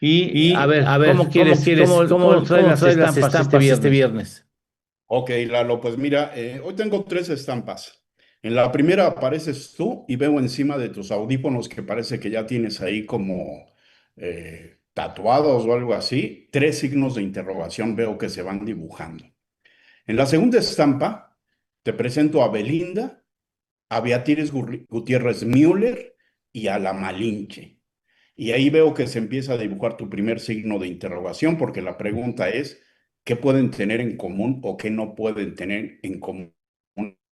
Y a Y a ver, ver, cómo traen cómo las traes las estampas este estampas este viernes? viernes? Ok, Lalo, pues mira, hoy tengo tres estampas. En la primera apareces tú y veo encima de tus audífonos que parece que ya tienes ahí como tatuados o algo así, tres signos de interrogación veo que se van dibujando. En la segunda estampa te presento a Belinda, a Beatriz Gutiérrez Müller y a la Malinche. Y ahí veo que se empieza a dibujar tu primer signo de interrogación, porque la pregunta es, ¿qué pueden tener en común o qué no pueden tener en común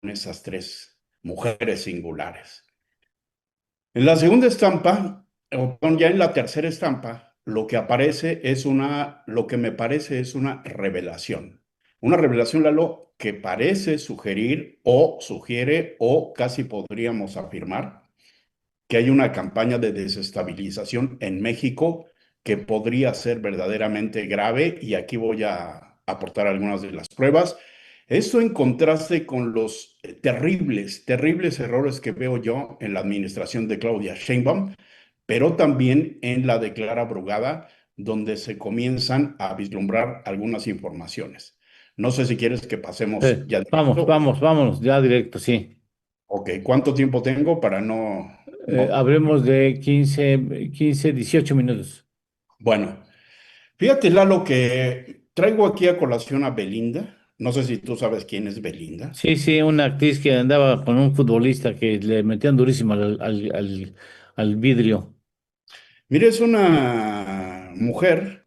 esas tres mujeres singulares? En la segunda estampa, o perdón, ya en la tercera estampa, lo que aparece es lo que me parece es una revelación. Una revelación, Lalo, que parece sugerir o sugiere o casi podríamos afirmar que hay una campaña de desestabilización en México que podría ser verdaderamente grave y aquí voy a aportar algunas de las pruebas. Esto en contraste con los terribles errores que veo yo en la administración de Claudia Sheinbaum, pero también en la de Clara Brugada, donde se comienzan a vislumbrar algunas informaciones. No sé si quieres que pasemos ya directo. Vámonos, ya directo, sí. Ok, ¿cuánto tiempo tengo para no. Hablemos de 18 minutos. Bueno, fíjate, Lalo, que traigo aquí a colación a Belinda. No sé si tú sabes quién es Belinda. Sí, sí, una actriz que andaba con un futbolista que le metían durísimo al vidrio. Mira, es una mujer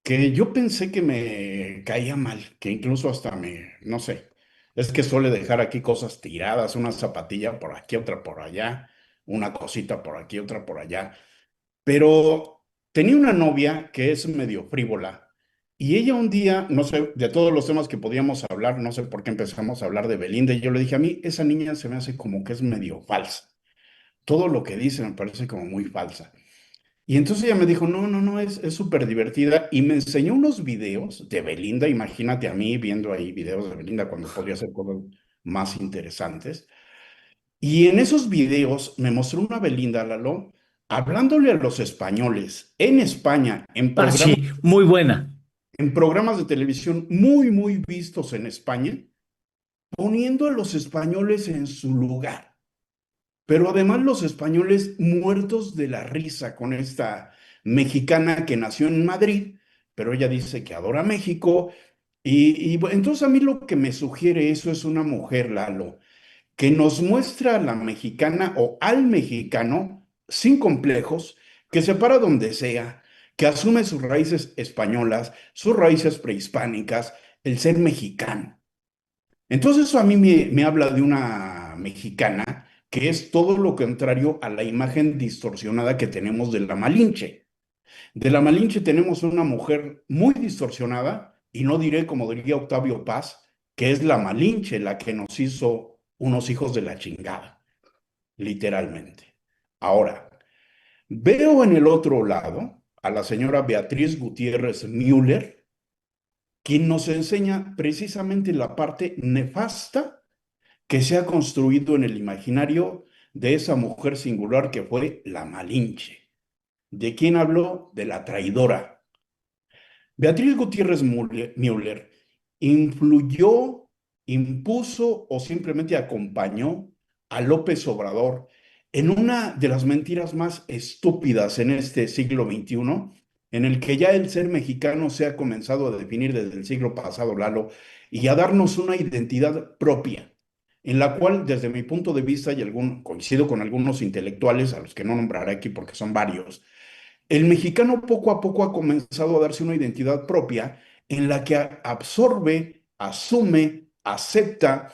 que yo pensé que me caía mal, que incluso hasta no sé, es que suele dejar aquí cosas tiradas, una zapatilla por aquí, otra por allá, una cosita por aquí, otra por allá. Pero tenía una novia que es medio frívola y ella un día, no sé, de todos los temas que podíamos hablar, no sé por qué empezamos a hablar de Belinda y yo le dije, a mí esa niña se me hace como que es medio falsa. Todo lo que dice me parece como muy falsa. Y entonces ella me dijo, no, es súper divertida y me enseñó unos videos de Belinda, imagínate a mí viendo ahí videos de Belinda cuando podría hacer cosas más interesantes. Y en esos videos me mostró una Belinda, Lalo, hablándole a los españoles en España, Ah, sí, muy buena. en programas de televisión muy vistos en España, poniendo a los españoles en su lugar. Pero además los españoles muertos de la risa con esta mexicana que nació en Madrid, pero ella dice que adora México. Bueno, entonces a mí lo que me sugiere eso es una mujer, Lalo, que nos muestra a la mexicana o al mexicano sin complejos, que se para donde sea, que asume sus raíces españolas, sus raíces prehispánicas, el ser mexicano. Entonces eso a mí me habla de una mexicana que es todo lo contrario a la imagen distorsionada que tenemos de la Malinche. De la Malinche tenemos una mujer muy distorsionada, y no diré como diría Octavio Paz, que es la Malinche la que nos hizo unos hijos de la chingada, literalmente. Ahora, veo en el otro lado a la señora Beatriz Gutiérrez Müller, quien nos enseña precisamente la parte nefasta que se ha construido en el imaginario de esa mujer singular que fue la Malinche. ¿De quién habló? De la traidora. Beatriz Gutiérrez Müller influyó, impuso o simplemente acompañó a López Obrador en una de las mentiras más estúpidas en este siglo XXI, en el que ya el ser mexicano se ha comenzado a definir desde el siglo pasado, Lalo, y a darnos una identidad propia, en la cual, desde mi punto de vista, coincido con algunos intelectuales, a los que no nombraré aquí porque son varios, el mexicano poco a poco ha comenzado a darse una identidad propia en la que absorbe, asume, acepta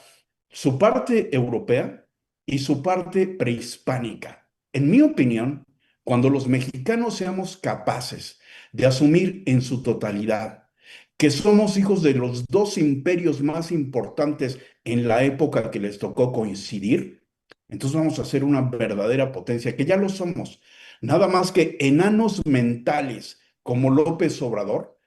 su parte europea y su parte prehispánica. En mi opinión, cuando los mexicanos seamos capaces de asumir en su totalidad que somos hijos de los dos imperios más importantes en la época que les tocó coincidir, entonces vamos a ser una verdadera potencia, que ya lo somos. Nada más que enanos mentales como López Obrador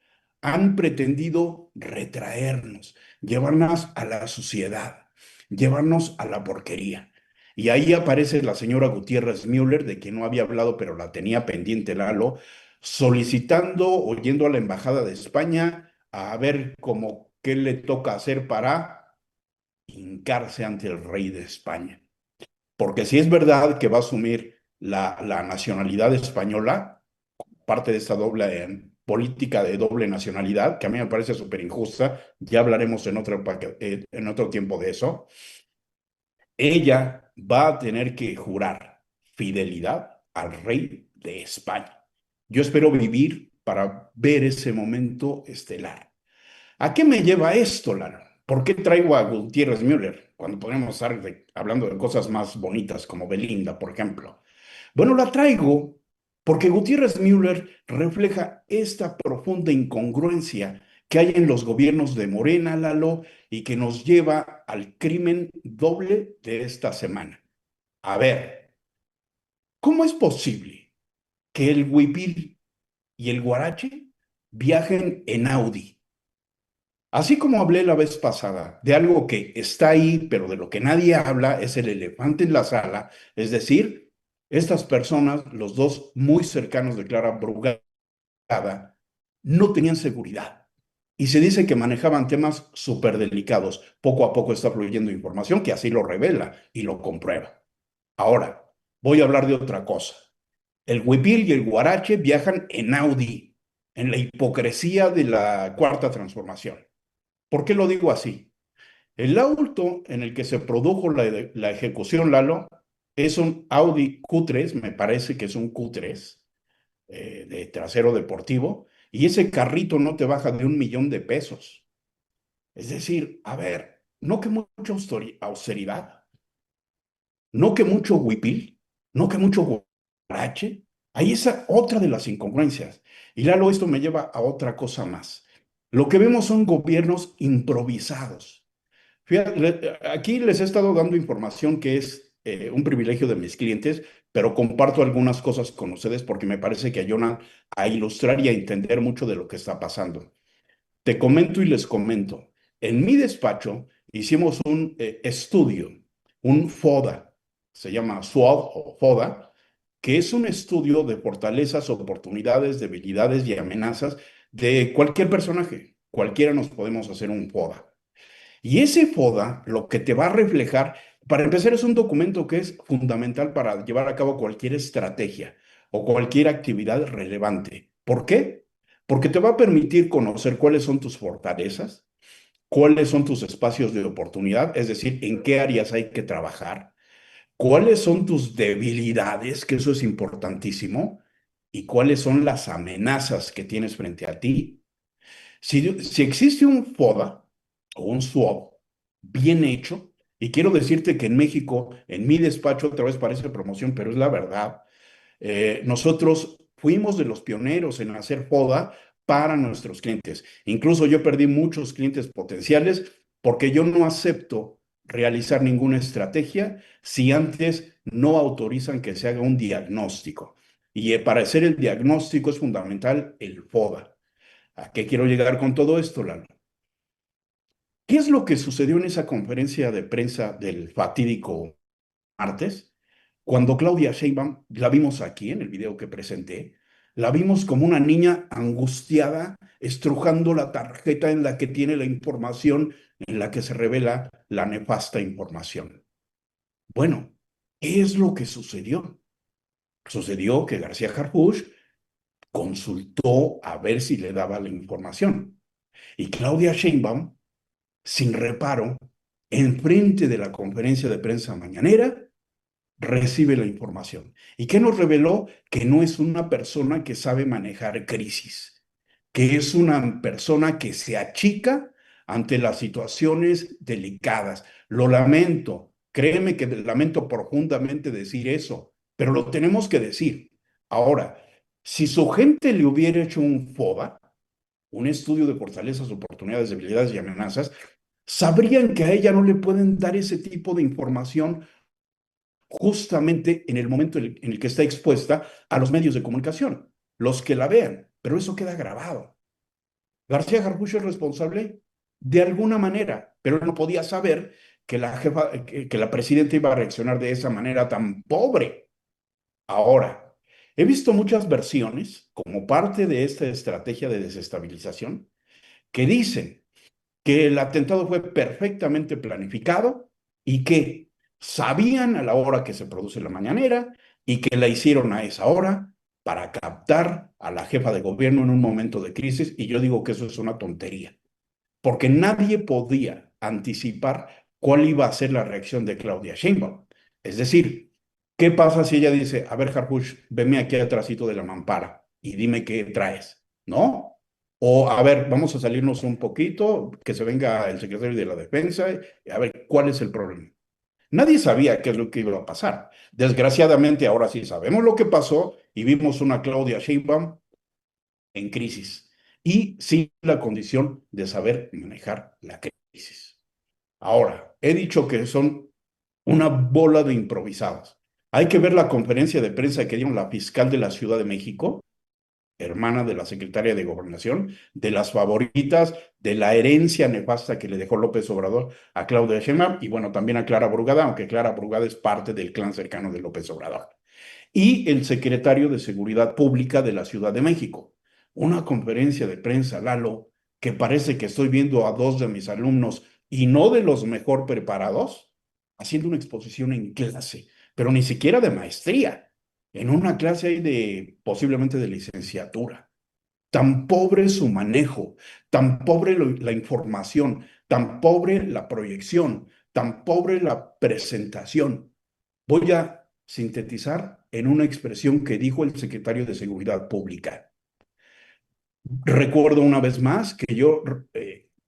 han pretendido retraernos, llevarnos a la suciedad, llevarnos a la porquería. Y ahí aparece la señora Gutiérrez Müller, de quien no había hablado, pero la tenía pendiente Lalo, solicitando o yendo a la Embajada de España a ver cómo qué le toca hacer para hincarse ante el rey de España. Porque si es verdad que va a asumir la nacionalidad española, parte de esta doble política de doble nacionalidad, que a mí me parece súper injusta, ya hablaremos en otro tiempo de eso, ella va a tener que jurar fidelidad al rey de España. Yo espero vivir para ver ese momento estelar. ¿A qué me lleva esto, Lalo? ¿Por qué traigo a Gutiérrez Müller cuando podemos estar hablando de cosas más bonitas como Belinda, por ejemplo? Bueno, la traigo porque Gutiérrez Müller refleja esta profunda incongruencia que hay en los gobiernos de Morena, Lalo, y que nos lleva al crimen doble de esta semana. A ver, ¿cómo es posible que el huipil y el guarache viajen en Audi? Así como hablé la vez pasada de algo que está ahí, pero de lo que nadie habla, es el elefante en la sala, es decir, estas personas, los dos muy cercanos de Clara Brugada, no tenían seguridad. Y se dice que manejaban temas súper delicados. Poco a poco está fluyendo información que así lo revela y lo comprueba. Ahora, voy a hablar de otra cosa. El huipil y el guarache viajan en Audi, en la hipocresía de la cuarta transformación. ¿Por qué lo digo así? El auto en el que se produjo la ejecución, Lalo, es un Audi Q3, me parece que es un Q3 de trasero deportivo, y ese carrito no te baja de 1 millón de pesos. Es decir, a ver, no que mucha austeridad, no que mucho huipil, no que mucho guarache. Ahí esa otra de las incongruencias. Y Lalo, esto me lleva a otra cosa más. Lo que vemos son gobiernos improvisados. Fíjate, aquí les he estado dando información que es un privilegio de mis clientes, pero comparto algunas cosas con ustedes porque me parece que ayudan a ilustrar y a entender mucho de lo que está pasando. Te comento y les comento. En mi despacho hicimos un estudio, un FODA, se llama SWOT o FODA, que es un estudio de fortalezas, oportunidades, debilidades y amenazas de cualquier personaje. Cualquiera nos podemos hacer un FODA. Y ese FODA lo que te va a reflejar, para empezar, es un documento que es fundamental para llevar a cabo cualquier estrategia o cualquier actividad relevante. ¿Por qué? Porque te va a permitir conocer cuáles son tus fortalezas, cuáles son tus espacios de oportunidad, es decir, en qué áreas hay que trabajar, cuáles son tus debilidades, que eso es importantísimo, y cuáles son las amenazas que tienes frente a ti. Si existe un FODA o un SWOT bien hecho, y quiero decirte que en México, en mi despacho, otra vez parece promoción, pero es la verdad, nosotros fuimos de los pioneros en hacer FODA para nuestros clientes. Incluso yo perdí muchos clientes potenciales porque yo no acepto realizar ninguna estrategia si antes no autorizan que se haga un diagnóstico. Y para hacer el diagnóstico es fundamental el FODA. ¿A qué quiero llegar con todo esto, Lalo? ¿Qué es lo que sucedió en esa conferencia de prensa del fatídico martes? Cuando Claudia Sheinbaum, la vimos aquí en el video que presenté, la vimos como una niña angustiada, estrujando la tarjeta en la que tiene la información, en la que se revela la nefasta información. Bueno, ¿qué es lo que sucedió? Sucedió que García Harfuch consultó a ver si le daba la información. Y Claudia Sheinbaum, sin reparo, enfrente de la conferencia de prensa mañanera, recibe la información. ¿Y qué nos reveló? Que no es una persona que sabe manejar crisis, que es una persona que se achica ante las situaciones delicadas. Lo lamento, créeme que lamento profundamente decir eso, pero lo tenemos que decir. Ahora, si su gente le hubiera hecho un FODA, un estudio de fortalezas, oportunidades, debilidades y amenazas, sabrían que a ella no le pueden dar ese tipo de información justamente en el momento en el que está expuesta a los medios de comunicación, los que la vean, pero eso queda grabado. García Harfuch es responsable de alguna manera, pero no podía saber que la jefa, que la presidenta iba a reaccionar de esa manera tan pobre. Ahora, He visto muchas versiones como parte de esta estrategia de desestabilización que dicen que el atentado fue perfectamente planificado y que sabían a la hora que se produce la mañanera y que la hicieron a esa hora para captar a la jefa de gobierno en un momento de crisis. Y yo digo que eso es una tontería, porque nadie podía anticipar cuál iba a ser la reacción de Claudia Sheinbaum. Es decir, ¿qué pasa si ella dice, a ver, Harfuch, venme aquí atrásito de la mampara y dime qué traes? ¿No? O, a ver, vamos a salirnos un poquito, que se venga el secretario de la Defensa, y a ver, ¿cuál es el problema? Nadie sabía qué es lo que iba a pasar. Desgraciadamente, ahora sí sabemos lo que pasó y vimos una Claudia Sheinbaum en crisis y sin la condición de saber manejar la crisis. Ahora, he dicho que son una bola de improvisados. Hay que ver la conferencia de prensa que dieron la fiscal de la Ciudad de México, hermana de la secretaria de Gobernación, de las favoritas de la herencia nefasta que le dejó López Obrador a Claudia Sheinbaum y bueno, también a Clara Brugada, aunque Clara Brugada es parte del clan cercano de López Obrador y el secretario de Seguridad Pública de la Ciudad de México. Una conferencia de prensa, Lalo, que parece que estoy viendo a dos de mis alumnos y no de los mejor preparados, haciendo una exposición en clase, pero ni siquiera de maestría, en una clase ahí de posiblemente de licenciatura. Tan pobre su manejo, tan pobre la información, tan pobre la proyección, tan pobre la presentación. Voy a sintetizar en una expresión que dijo el secretario de Seguridad Pública. Recuerdo una vez más que yo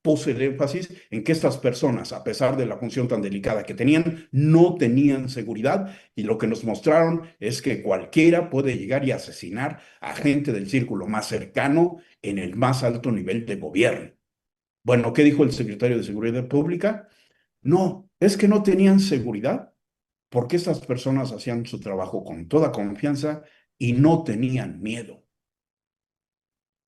puse el énfasis en que estas personas, a pesar de la función tan delicada que tenían, no tenían seguridad y lo que nos mostraron es que cualquiera puede llegar y asesinar a gente del círculo más cercano en el más alto nivel de gobierno. Bueno, ¿qué dijo el secretario de Seguridad Pública? No, es que no tenían seguridad porque estas personas hacían su trabajo con toda confianza y no tenían miedo.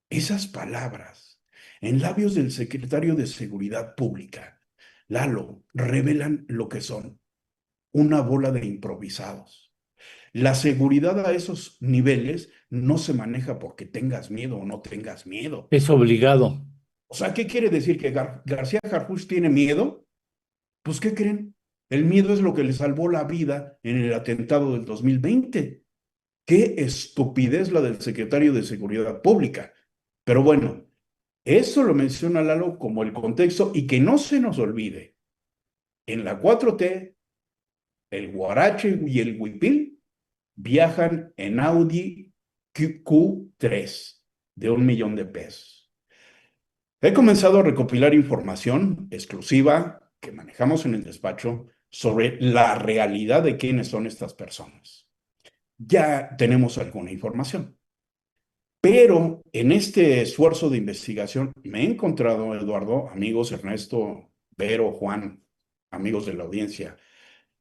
Esas palabras en labios del secretario de Seguridad Pública, Lalo, revelan lo que son una bola de improvisados. La seguridad a esos niveles no se maneja porque tengas miedo o no tengas miedo. Es obligado. O sea, ¿qué quiere decir? ¿Que García Harfuch tiene miedo? Pues, ¿qué creen? El miedo es lo que le salvó la vida en el atentado del 2020. Qué estupidez la del secretario de Seguridad Pública. Pero bueno, eso lo menciona Lalo como el contexto y que no se nos olvide. En la 4T, el Guarache y el Huipil viajan en Audi Q3 de 1 millón de pesos. He comenzado a recopilar información exclusiva que manejamos en el despacho sobre la realidad de quiénes son estas personas. Ya tenemos alguna información. Pero en este esfuerzo de investigación me he encontrado, Eduardo, amigos, Ernesto, Vero, Juan, amigos de la audiencia,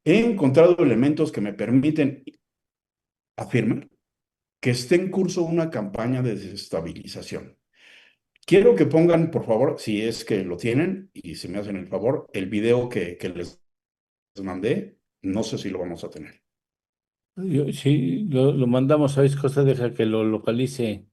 he encontrado elementos que me permiten afirmar que esté en curso una campaña de desestabilización. Quiero que pongan, por favor, si es que lo tienen y si me hacen el favor, el video que les mandé. No sé si lo vamos a tener. Sí, lo mandamos a Viscosa, deja que lo localice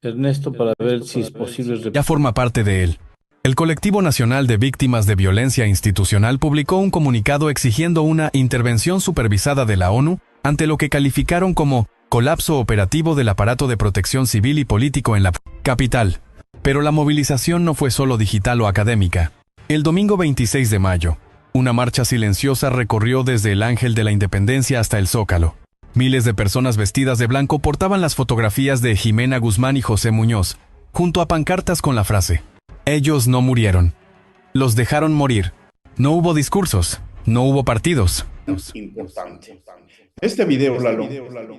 Ernesto para ver si es posible. Ya forma parte de él. El Colectivo Nacional de Víctimas de Violencia Institucional publicó un comunicado exigiendo una intervención supervisada de la ONU ante lo que calificaron como colapso operativo del aparato de protección civil y político en la capital. Pero la movilización no fue solo digital o académica. El domingo 26 de mayo, una marcha silenciosa recorrió desde el Ángel de la Independencia hasta el Zócalo. Miles de personas vestidas de blanco portaban las fotografías de Jimena Guzmán y José Muñoz, junto a pancartas con la frase: ellos no murieron. Los dejaron morir. No hubo discursos. No hubo partidos. Importante. Este video, Lalo,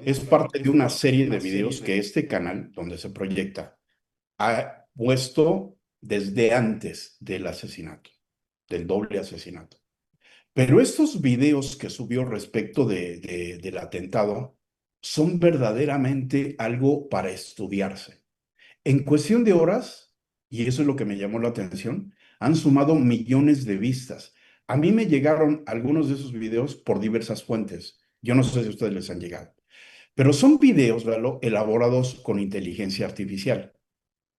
es parte de una serie de videos que este canal, donde se proyecta, ha puesto desde antes del asesinato, del doble asesinato. Pero estos videos que subió respecto del atentado son verdaderamente algo para estudiarse. En cuestión de horas, y eso es lo que me llamó la atención, han sumado millones de vistas. A mí me llegaron algunos de esos videos por diversas fuentes. Yo no sé si a ustedes les han llegado. pero son videos, Lalo, elaborados con inteligencia artificial.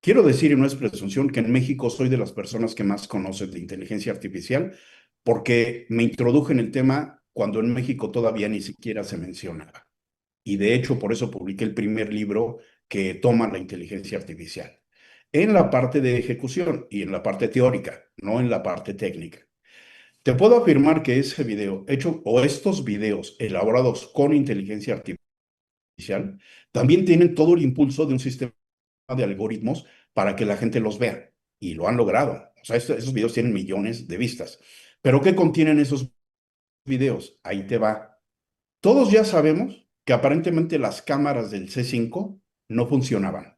Quiero decir, y no es presunción, que en México soy de las personas que más conocen de inteligencia artificial porque me introduje en el tema cuando en México todavía ni siquiera se mencionaba. Y de hecho, por eso publiqué el primer libro que toma la inteligencia artificial. En la parte de ejecución y en la parte teórica, no en la parte técnica. Te puedo afirmar que ese video hecho o estos videos elaborados con inteligencia artificial también tienen todo el impulso de un sistema de algoritmos para que la gente los vea. Y lo han logrado. O sea, esos videos tienen millones de vistas. ¿Pero qué contienen esos videos? Ahí te va. Todos ya sabemos que aparentemente las cámaras del C5 no funcionaban.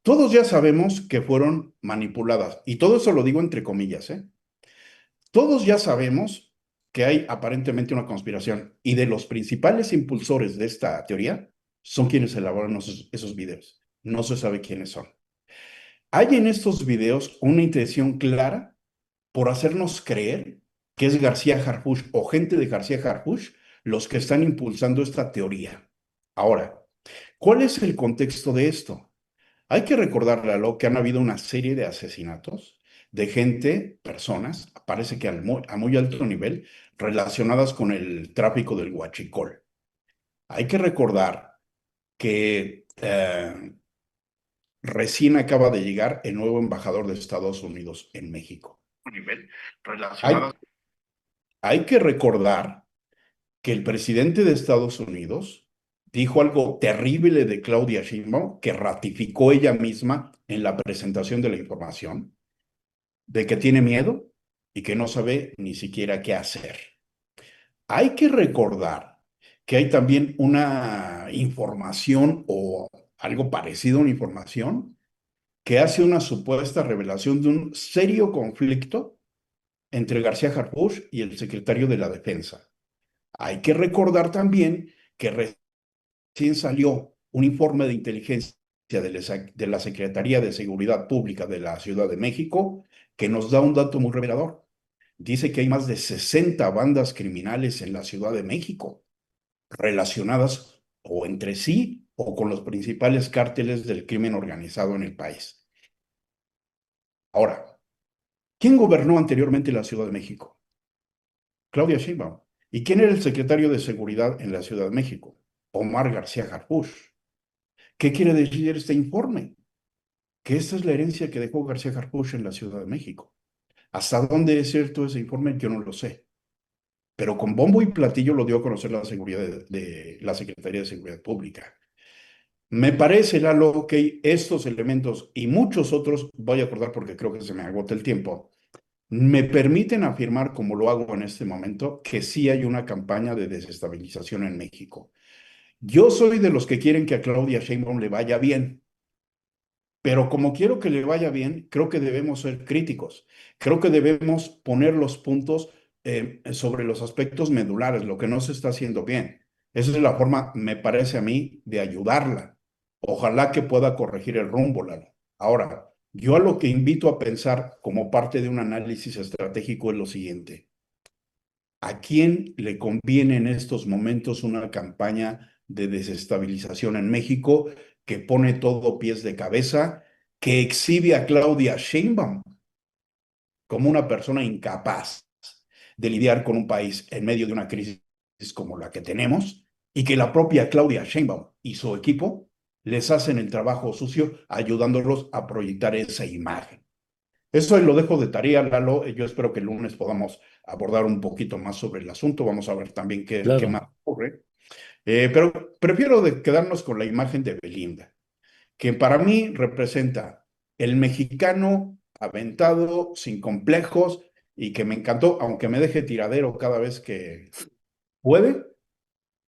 Todos ya sabemos que fueron manipuladas. Y todo eso lo digo entre comillas, ¿eh? Todos ya sabemos que hay aparentemente una conspiración. Y de los principales impulsores de esta teoría son quienes elaboran esos videos. No se sabe quiénes son. Hay en estos videos una intención clara por hacernos creer que es García Harfuch o gente de García Harfuch los que están impulsando esta teoría. Ahora, ¿cuál es el contexto de esto? Hay que recordarle a lo que han habido una serie de asesinatos de gente, personas, parece que a muy alto nivel, relacionadas con el tráfico del huachicol. Hay que recordar que recién acaba de llegar el nuevo embajador de Estados Unidos en México. Hay que recordar que el presidente de Estados Unidos dijo algo terrible de Claudia Sheinbaum, que ratificó ella misma en la presentación de la información, de que tiene miedo y que no sabe ni siquiera qué hacer. Hay que recordar que hay también una información o algo parecido a una información que hace una supuesta revelación de un serio conflicto entre García Harfuch y el secretario de la Defensa. Hay que recordar también que recién salió un informe de inteligencia de la Secretaría de Seguridad Pública de la Ciudad de México que nos da un dato muy revelador. Dice que hay más de 60 bandas criminales en la Ciudad de México relacionadas o entre sí o con los principales cárteles del crimen organizado en el país. Ahora, ¿quién gobernó anteriormente la Ciudad de México? Claudia Sheinbaum. ¿Y quién era el secretario de Seguridad en la Ciudad de México? Omar García Harfuch. ¿Qué quiere decir este informe? Que esta es la herencia que dejó García Harfuch en la Ciudad de México. ¿Hasta dónde es cierto ese informe? Yo no lo sé. Pero con bombo y platillo lo dio a conocer la la Secretaría de Seguridad Pública. Me parece, Lalo, que estos elementos y muchos otros, voy a acordar porque creo que se me agota el tiempo, me permiten afirmar, como lo hago en este momento, que sí hay una campaña de desestabilización en México. Yo soy de los que quieren que a Claudia Sheinbaum le vaya bien, pero como quiero que le vaya bien, creo que debemos ser críticos. Creo que debemos poner los puntos sobre los aspectos medulares, lo que no se está haciendo bien. Esa es la forma, me parece a mí, de ayudarla. Ojalá que pueda corregir el rumbo, Lalo. Ahora, yo a lo que invito a pensar como parte de un análisis estratégico es lo siguiente. ¿A quién le conviene en estos momentos una campaña de desestabilización en México que pone todo pies de cabeza, que exhibe a Claudia Sheinbaum como una persona incapaz de lidiar con un país en medio de una crisis como la que tenemos, y que la propia Claudia Sheinbaum y su equipo les hacen el trabajo sucio ayudándolos a proyectar esa imagen? Eso lo dejo de tarea, Lalo. Yo espero que el lunes podamos abordar un poquito más sobre el asunto. Vamos a ver también qué más ocurre. Pero prefiero quedarnos con la imagen de Belinda, que para mí representa el mexicano aventado, sin complejos, y que me encantó, aunque me deje tiradero cada vez que puede.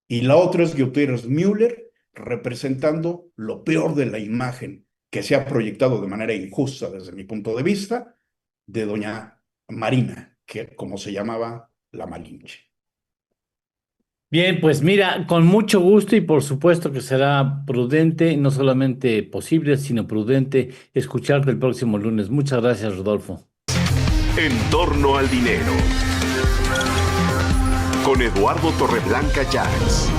Y la otra es Gutiérrez Müller, representando lo peor de la imagen que se ha proyectado de manera injusta desde mi punto de vista, de doña Marina, que como se llamaba, la Malinche. Bien, pues mira, con mucho gusto y por supuesto que será prudente, no solamente posible, sino prudente escucharte el próximo lunes. Muchas gracias, Rodolfo. En torno al dinero. Con Eduardo Torreblanca Llanes.